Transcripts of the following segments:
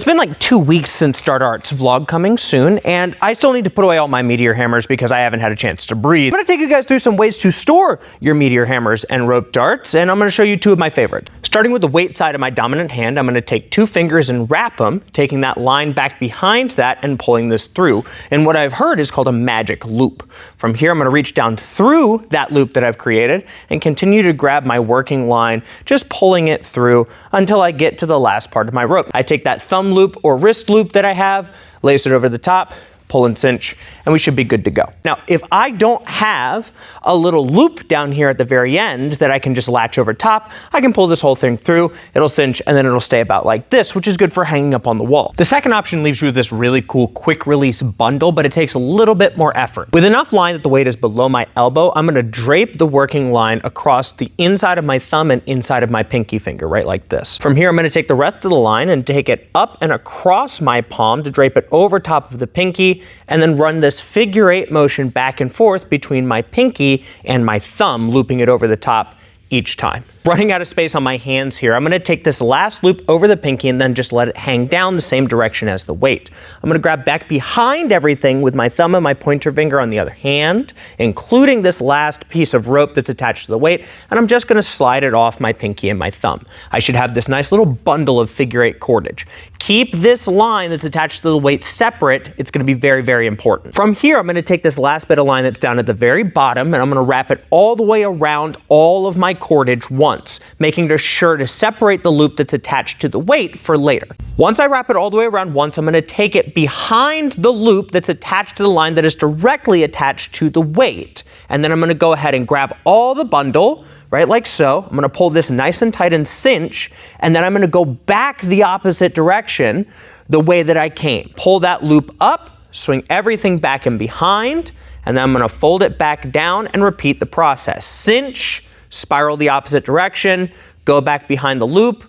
been like 2 weeks since Start Art's vlog coming soon, and I still need to put away all my meteor hammers because I haven't had a chance to breathe. I'm gonna take you guys through some ways to store your meteor hammers and rope darts, and I'm gonna show you 2 of my favorite. Starting with the weight side of my dominant hand, I'm gonna take 2 fingers and wrap them, taking that line back behind that and pulling this through, and what I've heard is called a magic loop. From here, I'm gonna reach down through that loop that I've created and continue to grab my working line, just pulling it through until I get to the last part of my rope. I take that thumb loop or wrist loop that I have, lace it over the top, pull and cinch, and we should be good to go. Now, if I don't have a little loop down here at the very end that I can just latch over top, I can pull this whole thing through, it'll cinch, and then it'll stay about like this, which is good for hanging up on the wall. The second option leaves you with this really cool quick release bundle, but it takes a little bit more effort. With enough line that the weight is below my elbow, I'm gonna drape the working line across the inside of my thumb and inside of my pinky finger, right like this. From here, I'm gonna take the rest of the line and take it up and across my palm to drape it over top of the pinky, and then run this figure 8 motion back and forth between my pinky and my thumb, looping it over the top each time. Running out of space on my hands here, I'm gonna take this last loop over the pinky and then just let it hang down the same direction as the weight. I'm gonna grab back behind everything with my thumb and my pointer finger on the other hand, including this last piece of rope that's attached to the weight, and I'm just gonna slide it off my pinky and my thumb. I should have this nice little bundle of figure 8 cordage. Keep this line that's attached to the weight separate. It's gonna be very, very important. From here, I'm gonna take this last bit of line that's down at the very bottom, and I'm gonna wrap it all the way around all of my cordage once, making sure to separate the loop that's attached to the weight for later. Once I wrap it all the way around once, I'm gonna take it behind the loop that's attached to the line that is directly attached to the weight. And then I'm gonna go ahead and grab all the bundle, right, like so. I'm gonna pull this nice and tight and cinch, and then I'm gonna go back the opposite direction the way that I came. Pull that loop up, swing everything back and behind, and then I'm gonna fold it back down and repeat the process. Cinch, spiral the opposite direction, go back behind the loop,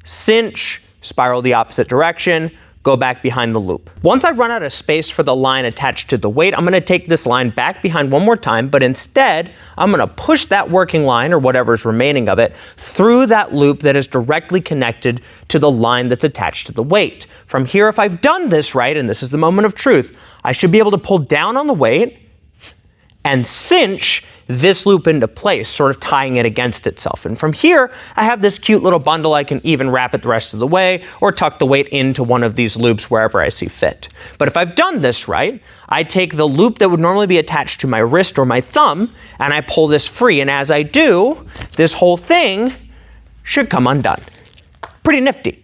cinch, spiral the opposite direction, go back behind the loop. Once I run out of space for the line attached to the weight, I'm gonna take this line back behind one more time, but instead, I'm gonna push that working line, or whatever's remaining of it, through that loop that is directly connected to the line that's attached to the weight. From here, if I've done this right, and this is the moment of truth, I should be able to pull down on the weight and cinch this loop into place, sort of tying it against itself. And from here, I have this cute little bundle. I can even wrap it the rest of the way or tuck the weight into one of these loops wherever I see fit. But if I've done this right, I take the loop that would normally be attached to my wrist or my thumb, and I pull this free. And as I do, this whole thing should come undone. Pretty nifty.